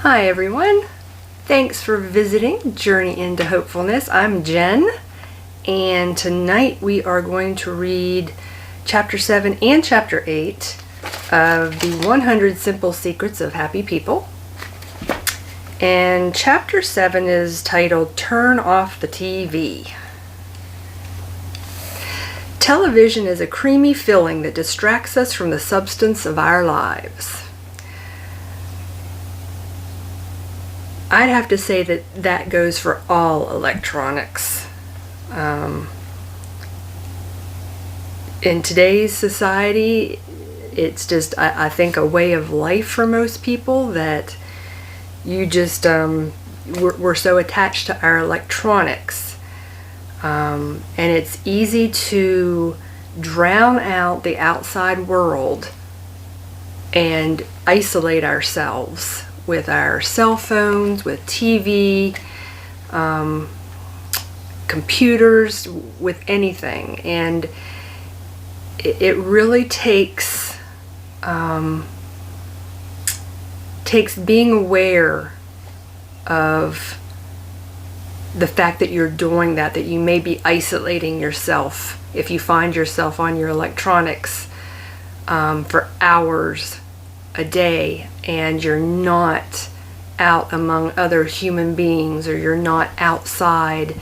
Hi everyone, thanks for visiting Journey into Hopefulness. I'm Jen, and tonight we are going to read Chapter 7 and Chapter 8 of the 100 Simple Secrets of Happy People. And Chapter 7 is titled Turn Off the TV. Television is a creamy filling that distracts us from the substance of our lives. I'd have to say that goes for all electronics. In today's society, it's just, I think, a way of life for most people that you just, we're so attached to our electronics. And it's easy to drown out the outside world and isolate ourselves with our cell phones, with TV, computers, with anything. And it really takes being aware of the fact that you're doing that you may be isolating yourself if you find yourself on your electronics for hours a day, and you're not out among other human beings, or you're not outside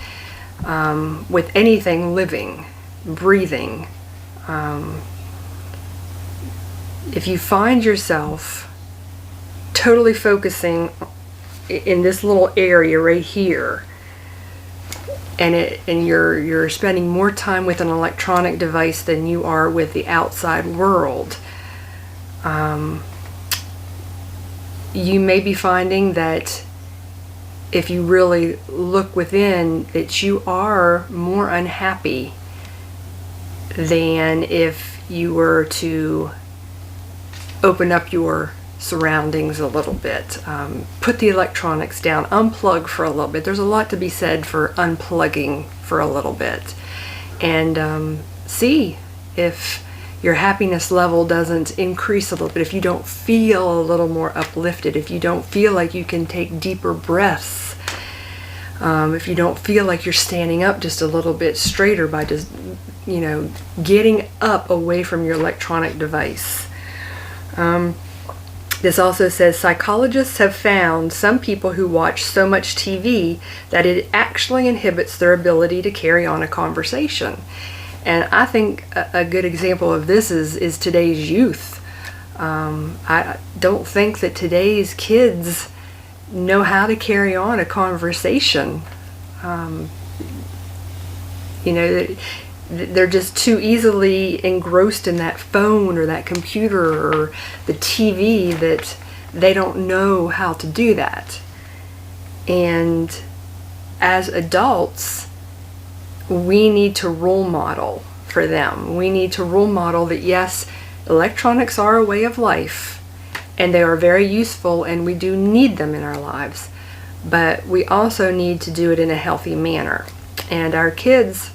with anything living, breathing. If you find yourself totally focusing in this little area right here, and you're spending more time with an electronic device than you are with the outside world, you may be finding that if you really look within, that you are more unhappy than if you were to open up your surroundings a little bit. Put the electronics down, unplug for a little bit. There's a lot to be said for unplugging for a little bit, and see if your happiness level doesn't increase a little bit, if you don't feel a little more uplifted, if you don't feel like you can take deeper breaths, if you don't feel like you're standing up just a little bit straighter by just, getting up away from your electronic device. This also says psychologists have found some people who watch so much TV that it actually inhibits their ability to carry on a conversation. And I think a good example of this is today's youth. I don't think that today's kids know how to carry on a conversation. They're just too easily engrossed in that phone or that computer or the TV that they don't know how to do that. And as adults, we need to role model for them. We need to role model that, yes, electronics are a way of life and they are very useful and we do need them in our lives, but we also need to do it in a healthy manner. And our kids,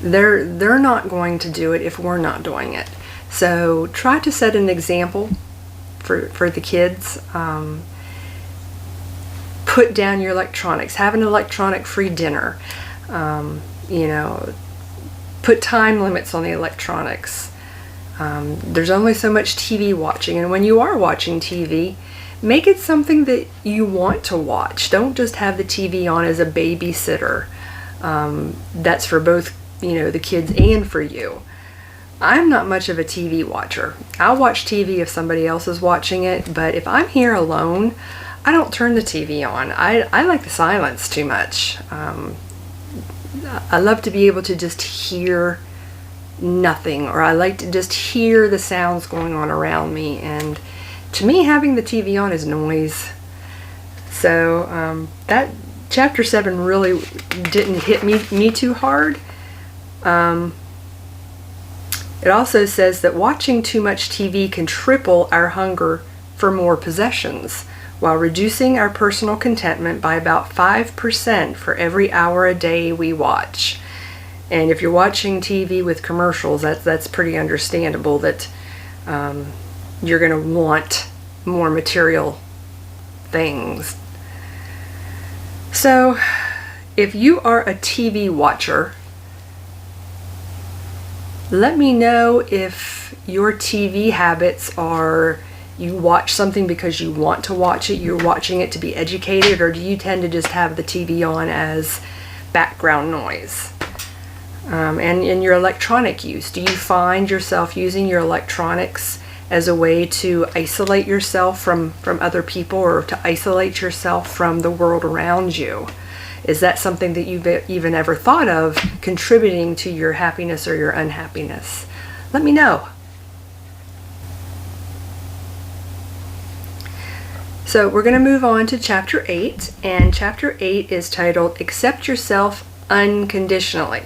they're not going to do it if we're not doing it. So try to set an example for the kids. Put down your electronics. Have an electronic free dinner. Put time limits on the electronics. There's only so much TV watching, and when you are watching TV, make it something that you want to watch. Don't just have the TV on as a babysitter. That's for both, the kids and for you. I'm not much of a TV watcher. I'll watch TV if somebody else is watching it, but if I'm here alone, I don't turn the TV on. I like the silence too much. I love to be able to just hear nothing, or I like to just hear the sounds going on around me, and to me having the TV on is noise. So that chapter 7 really didn't hit me too hard. It also says that watching too much TV can triple our hunger for more possessions, while reducing our personal contentment by about 5% for every hour a day we watch. And if you're watching TV with commercials, that's pretty understandable that you're going to want more material things. So, if you are a TV watcher, let me know if your TV habits are you watch something because you want to watch it, you're watching it to be educated, or do you tend to just have the TV on as background noise? And in your electronic use, do you find yourself using your electronics as a way to isolate yourself from other people, or to isolate yourself from the world around you? Is that something that you've even ever thought of contributing to your happiness or your unhappiness? Let me know. So we're going to move on to Chapter 8, and Chapter 8 is titled, Accept Yourself Unconditionally.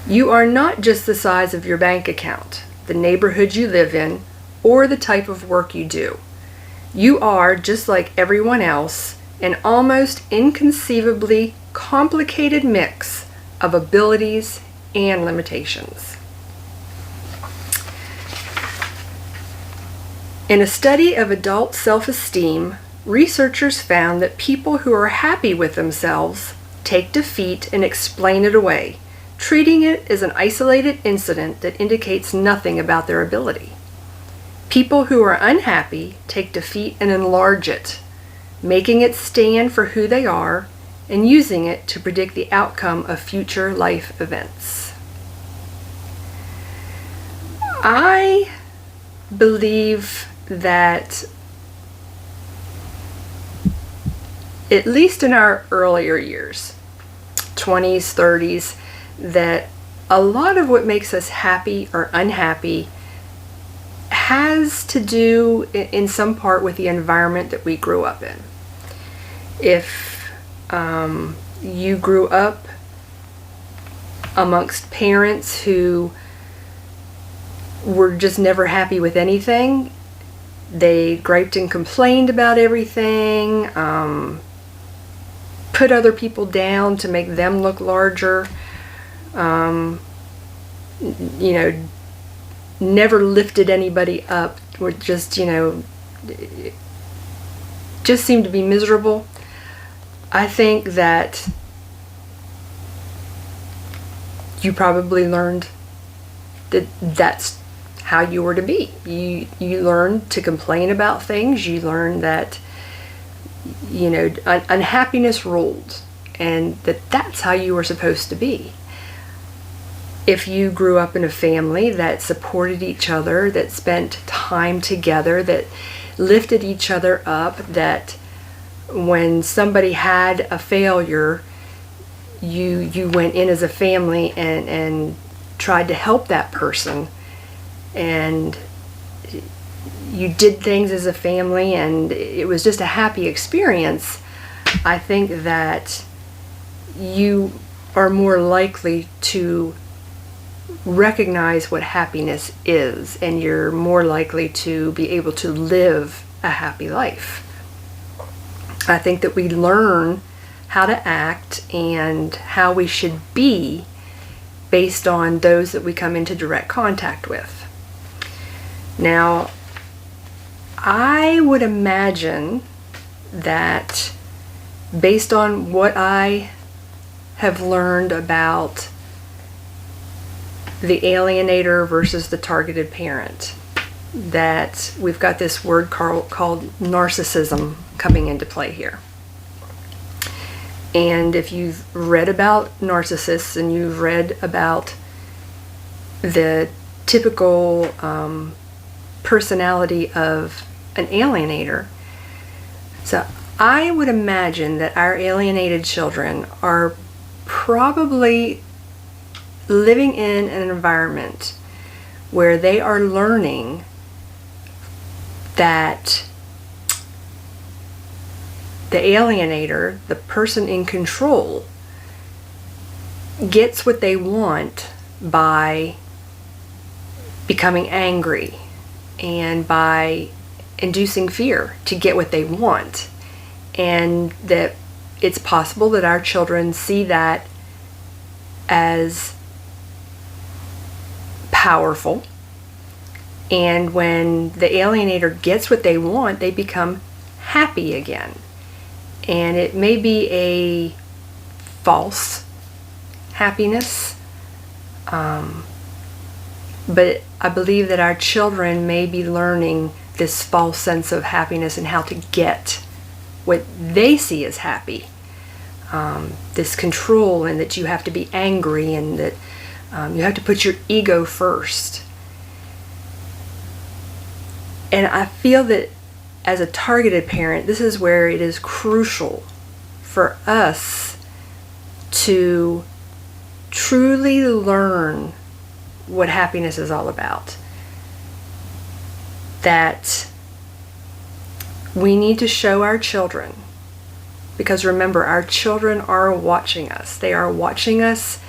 You are not just the size of your bank account, the neighborhood you live in, or the type of work you do. You are, just like everyone else, an almost inconceivably complicated mix of abilities and limitations. In a study of adult self-esteem, researchers found that people who are happy with themselves take defeat and explain it away, treating it as an isolated incident that indicates nothing about their ability. People who are unhappy take defeat and enlarge it, making it stand for who they are and using it to predict the outcome of future life events. I believe that, at least in our earlier years, 20s, 30s, that a lot of what makes us happy or unhappy has to do in some part with the environment that we grew up in. If you grew up amongst parents who were just never happy with anything, they griped and complained about everything, put other people down to make them look larger, never lifted anybody up, or just seemed to be miserable. I think that you probably learned that that's how you were to be. You learned to complain about things. You learned that unhappiness ruled, and that's how you were supposed to be. If you grew up in a family that supported each other, that spent time together, that lifted each other up, that when somebody had a failure, you went in as a family and tried to help that person, and you did things as a family, and it was just a happy experience, I think that you are more likely to recognize what happiness is, and you're more likely to be able to live a happy life. I think that we learn how to act and how we should be based on those that we come into direct contact with. Now, I would imagine that based on what I have learned about the alienator versus the targeted parent, that we've got this word called narcissism coming into play here. And if you've read about narcissists and you've read about the typical personality of an alienator, so I would imagine that our alienated children are probably living in an environment where they are learning that the alienator, the person in control, gets what they want by becoming angry and by inducing fear to get what they want. And that it's possible that our children see that as powerful, and when the alienator gets what they want, they become happy again. And it may be a false happiness, but I believe that our children may be learning this false sense of happiness and how to get what they see as happy. This control, and that you have to be angry, and that you have to put your ego first. And I feel that as a targeted parent, this is where it is crucial for us to truly learn what happiness is all about. That we need to show our children, because remember, our children are watching us. They are watching us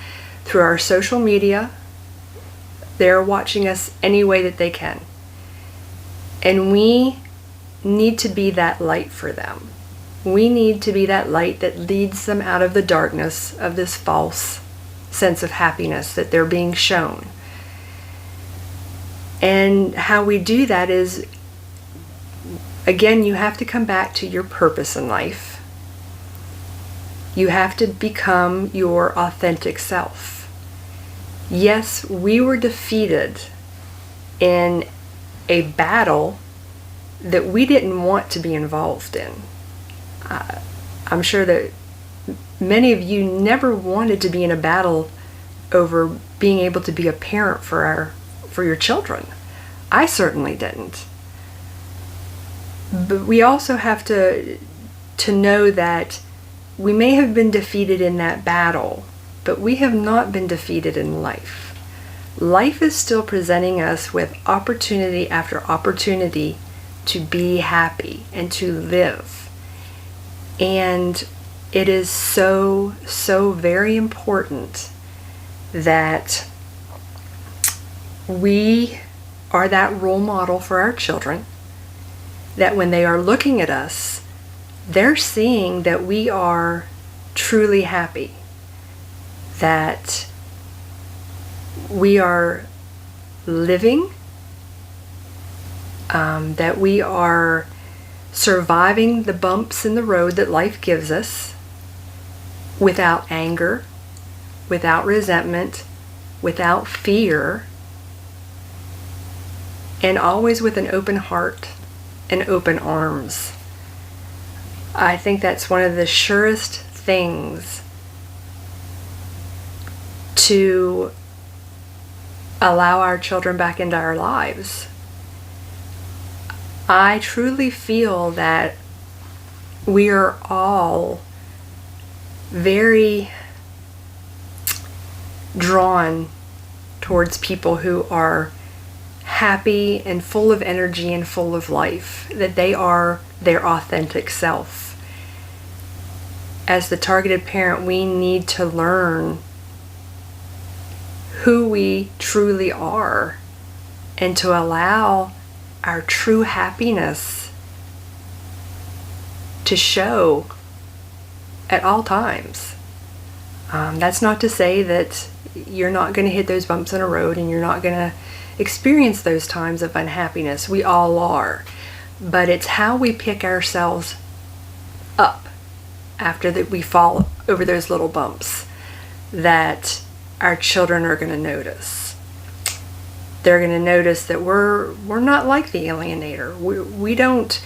through our social media. They're watching us any way that they can. And we need to be that light for them. We need to be that light that leads them out of the darkness of this false sense of happiness that they're being shown. And how we do that is, again, you have to come back to your purpose in life. You have to become your authentic self. Yes, we were defeated in a battle that we didn't want to be involved in. I'm sure that many of you never wanted to be in a battle over being able to be a parent for your children. I certainly didn't. But we also have to know that we may have been defeated in that battle, but we have not been defeated in life. Life is still presenting us with opportunity after opportunity to be happy and to live. And it is so, so very important that we are that role model for our children, that when they are looking at us, they're seeing that we are truly happy, that we are living, that we are surviving the bumps in the road that life gives us without anger, without resentment, without fear, and always with an open heart and open arms. I think that's one of the surest things to allow our children back into our lives. I truly feel that we are all very drawn towards people who are happy and full of energy and full of life, that they are their authentic self. As the targeted parent, we need to learn who we truly are and to allow our true happiness to show at all times. That's not to say that you're not going to hit those bumps in a road and you're not going to experience those times of unhappiness. We all are. But it's how we pick ourselves up after that we fall over those little bumps that our children are going to notice. They're going to notice that we're not like the alienator. We don't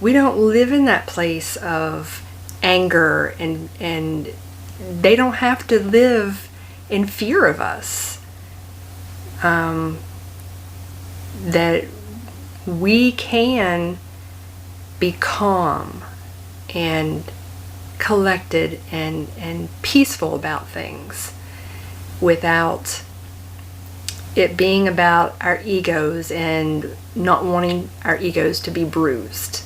live in that place of anger, and they don't have to live in fear of us. That we can be calm and collected and peaceful about things without it being about our egos and not wanting our egos to be bruised.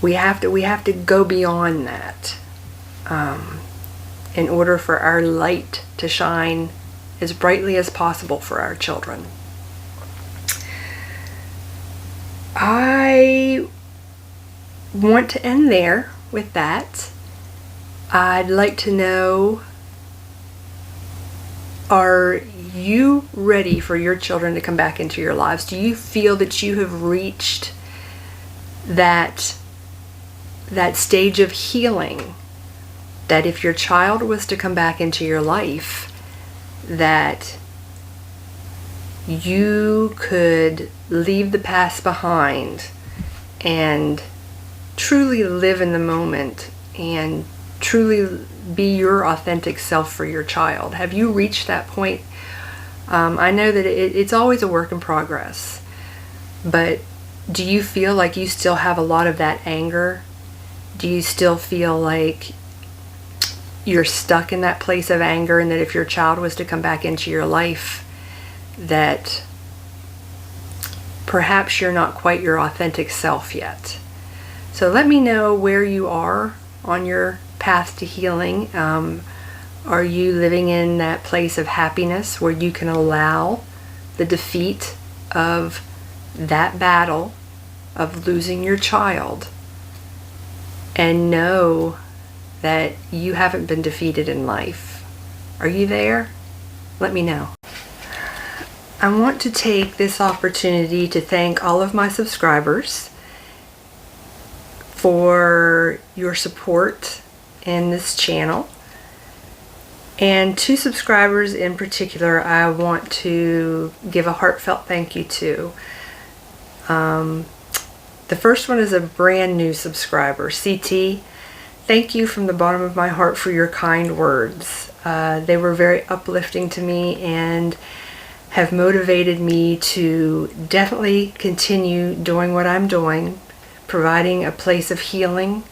We have to go beyond that in order for our light to shine as brightly as possible for our children. I want to end there with that. I'd like to know, are you ready for your children to come back into your lives? Do you feel that you have reached that stage of healing, that if your child was to come back into your life, that you could leave the past behind and truly live in the moment and truly be your authentic self for your child. Have you reached that point? I know that it's always a work in progress, but do you feel like you still have a lot of that anger? Do you still feel like you're stuck in that place of anger, and that if your child was to come back into your life, that perhaps you're not quite your authentic self yet? So let me know where you are on your path to healing. Are you living in that place of happiness where you can allow the defeat of that battle of losing your child and know that you haven't been defeated in life? Are you there? Let me know. I want to take this opportunity to thank all of my subscribers for your support in this channel. And 2 subscribers in particular I want to give a heartfelt thank you to. The first one is a brand new subscriber, CT. Thank you from the bottom of my heart for your kind words. They were very uplifting to me and have motivated me to definitely continue doing what I'm doing, providing a place of healing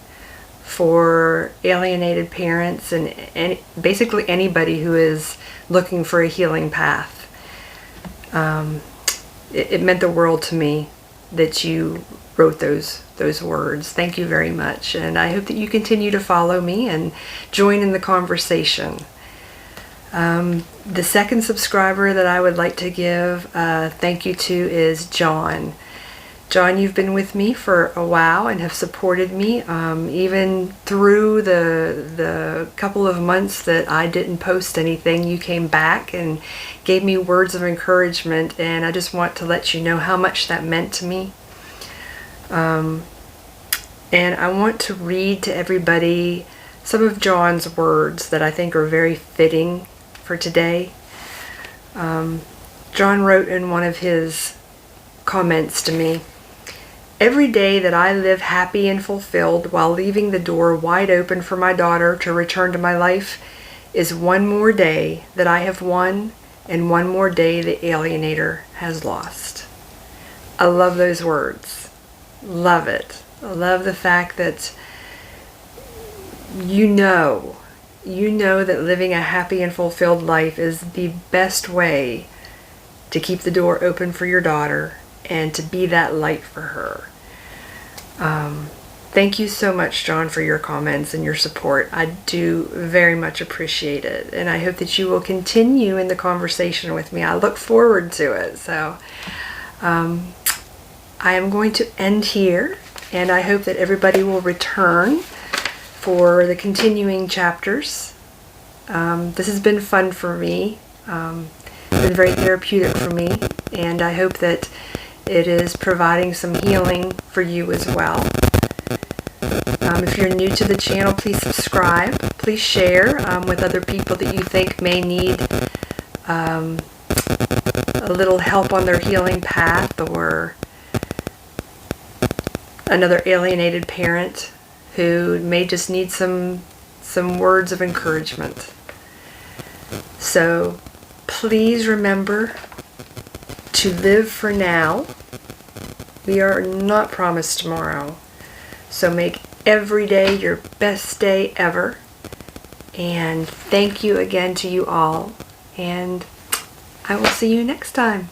for alienated parents and basically anybody who is looking for a healing path. It meant the world to me that you wrote those words. Thank you very much, and I hope that you continue to follow me and join in the conversation. The second subscriber that I would like to give thank you to is John. John, you've been with me for a while and have supported me even through the couple of months that I didn't post anything. You came back and gave me words of encouragement, and I just want to let you know how much that meant to me. And I want to read to everybody some of John's words that I think are very fitting for today. John wrote in one of his comments to me, "Every day that I live happy and fulfilled while leaving the door wide open for my daughter to return to my life is one more day that I have won and one more day the alienator has lost." I love those words. Love it. I love the fact that you know that living a happy and fulfilled life is the best way to keep the door open for your daughter and to be that light for her. Thank you so much, John, for your comments and your support. I do very much appreciate it, and I hope that you will continue in the conversation with me. I look forward to it. So I am going to end here, and I hope that everybody will return for the continuing chapters. This has been fun for me. It's been very therapeutic for me, and I hope that it is providing some healing for you as well. If you're new to the channel, please subscribe. Please share with other people that you think may need a little help on their healing path, or another alienated parent who may just need some words of encouragement. So please remember to live for now. We are not promised tomorrow. So make every day your best day ever. And thank you again to you all. And I will see you next time.